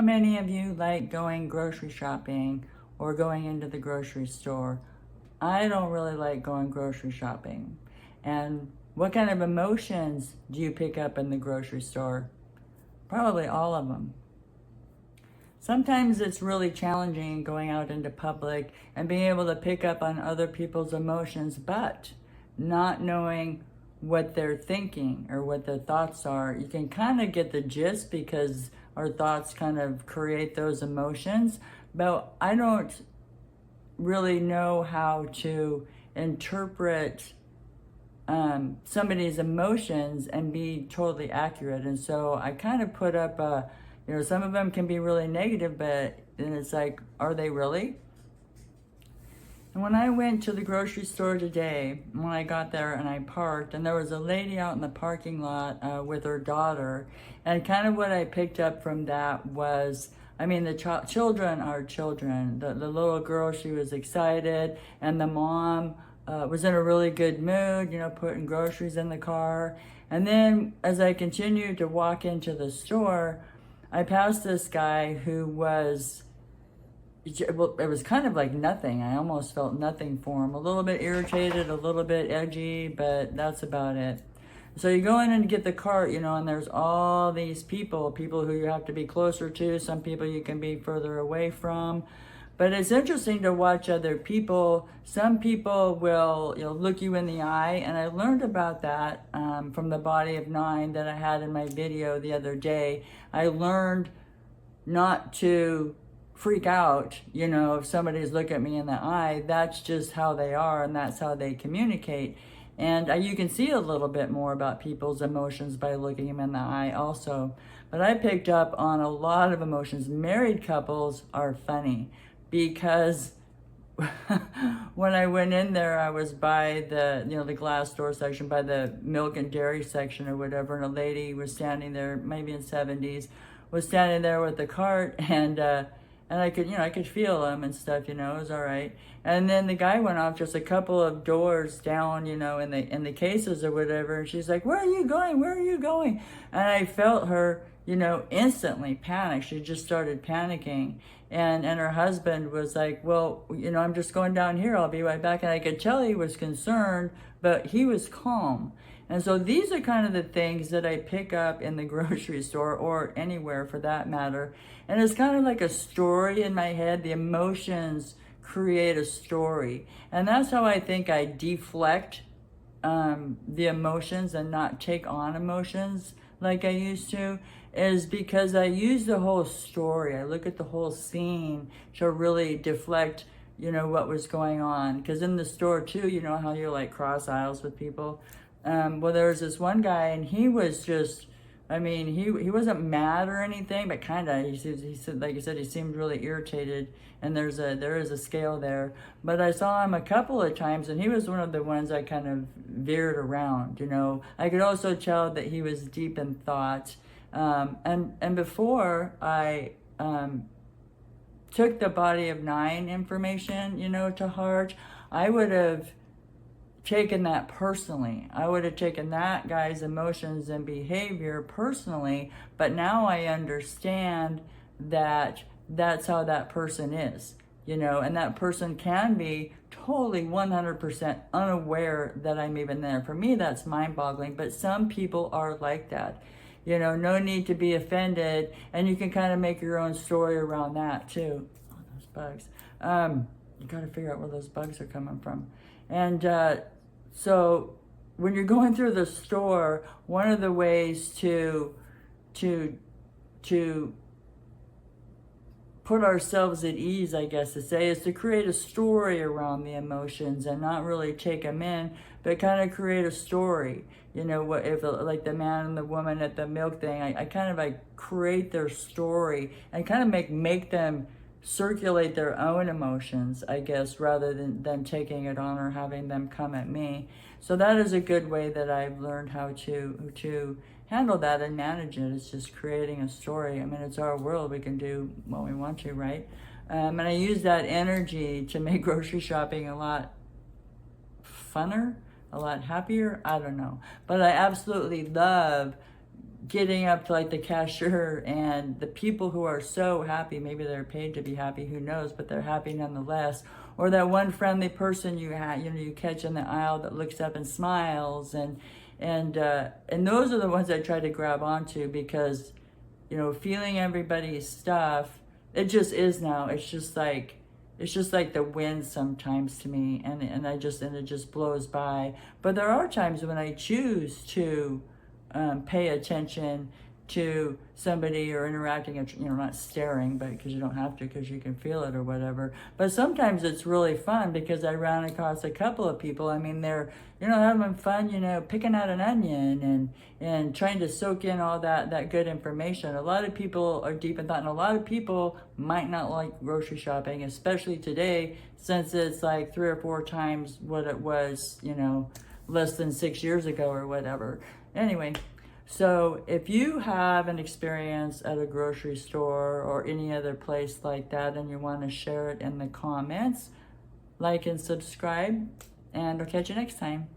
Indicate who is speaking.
Speaker 1: How many of you like going grocery shopping or going into the grocery store? I don't really like going grocery shopping. And what kind of emotions do you pick up in the grocery store? Probably all of them. Sometimes it's really challenging going out into public and being able to pick up on other people's emotions, but not knowing what they're thinking or what their thoughts are. You can kind of get the gist because our thoughts kind of create those emotions, but I don't really know how to interpret somebody's emotions and be totally accurate. And so I kind of put up some of them can be really negative, but then it's like, are they really? And when I went to the grocery store today, when I got there and I parked, and there was a lady out in the parking lot with her daughter, and kind of what I picked up from that was, I mean, the children are children. The little girl, she was excited, and the mom was in a really good mood, putting groceries in the car. And then as I continued to walk into the store, I passed this guy who was, well, it was kind of like nothing. I almost felt nothing for him. A little bit irritated, a little bit edgy, but that's about it. So you go in and get the cart, and there's all these people who you have to be closer to. Some people you can be further away from. But it's interesting to watch other people. Some people will look you in the eye, and I learned about that from the body of 9 that I had in my video the other day. I learned not to freak out, if somebody's looking at me in the eye. That's just how they are, and that's how they communicate. And you can see a little bit more about people's emotions by looking them in the eye also. But I picked up on a lot of emotions. Married couples are funny, because when I went in there, I was by the glass door section, by the milk and dairy section or whatever, and a lady was standing there, maybe in 70s, was standing there with the cart, and I could feel him and stuff, it was all right. And then the guy went off just a couple of doors down, in the cases or whatever, and she's like, "Where are you going? Where are you going?" And I felt her, instantly panic. She just started panicking. And her husband was like, "Well, I'm just going down here. I'll be right back." And I could tell he was concerned, but he was calm. And so these are kind of the things that I pick up in the grocery store or anywhere for that matter. And it's kind of like a story in my head. The emotions create a story. And that's how I think I deflect the emotions and not take on emotions like I used to, is because I use the whole story. I look at the whole scene to really deflect, what was going on. Because in the store too, how you're like cross aisles with people. Well, there was this one guy, and he was just, he wasn't mad or anything, but kind of, he said, like I said, he seemed really irritated, and there is a scale there. But I saw him a couple of times, and he was one of the ones I kind of veered around, I could also tell that he was deep in thought. And before I took the body of 9 information, to heart, I would have taken that personally. I would have taken that guy's emotions and behavior personally, but now I understand that that's how that person is, and that person can be totally 100% unaware that I'm even there. For me, that's mind-boggling, but some people are like that. No need to be offended, and you can kind of make your own story around that too. Oh, those bugs. You got to figure out where those bugs are coming from. And so when you're going through the store, one of the ways to put ourselves at ease, I guess to say, is to create a story around the emotions and not really take them in, but kind of create a story. What if, like the man and the woman at the milk thing, I kind of create their story and kind of make them circulate their own emotions, I guess, rather than taking it on or having them come at me. So that is a good way that I've learned how to handle that and manage it. It's just creating a story. It's our world. We can do what we want to, right? And I use that energy to make grocery shopping a lot funner, a lot happier. I don't know. But I absolutely love getting up to like the cashier and the people who are so happy, maybe they're paid to be happy, who knows, but they're happy nonetheless. Or that one friendly person you catch in the aisle that looks up and smiles, and those are the ones I try to grab onto, because feeling everybody's stuff, it just is now. It's just like the wind sometimes to me, and it just blows by. But there are times when I choose to pay attention to somebody or interacting, not staring, but because you don't have to, because you can feel it or whatever. But sometimes it's really fun, because I ran across a couple of people. I mean, they're having fun, picking out an onion and trying to soak in all that good information. A lot of people are deep in thought, and a lot of people might not like grocery shopping, especially today, since it's like 3 or 4 times what it was, less than 6 years ago or whatever. Anyway, so if you have an experience at a grocery store or any other place like that, and you want to share it in the comments, like and subscribe, and I'll catch you next time.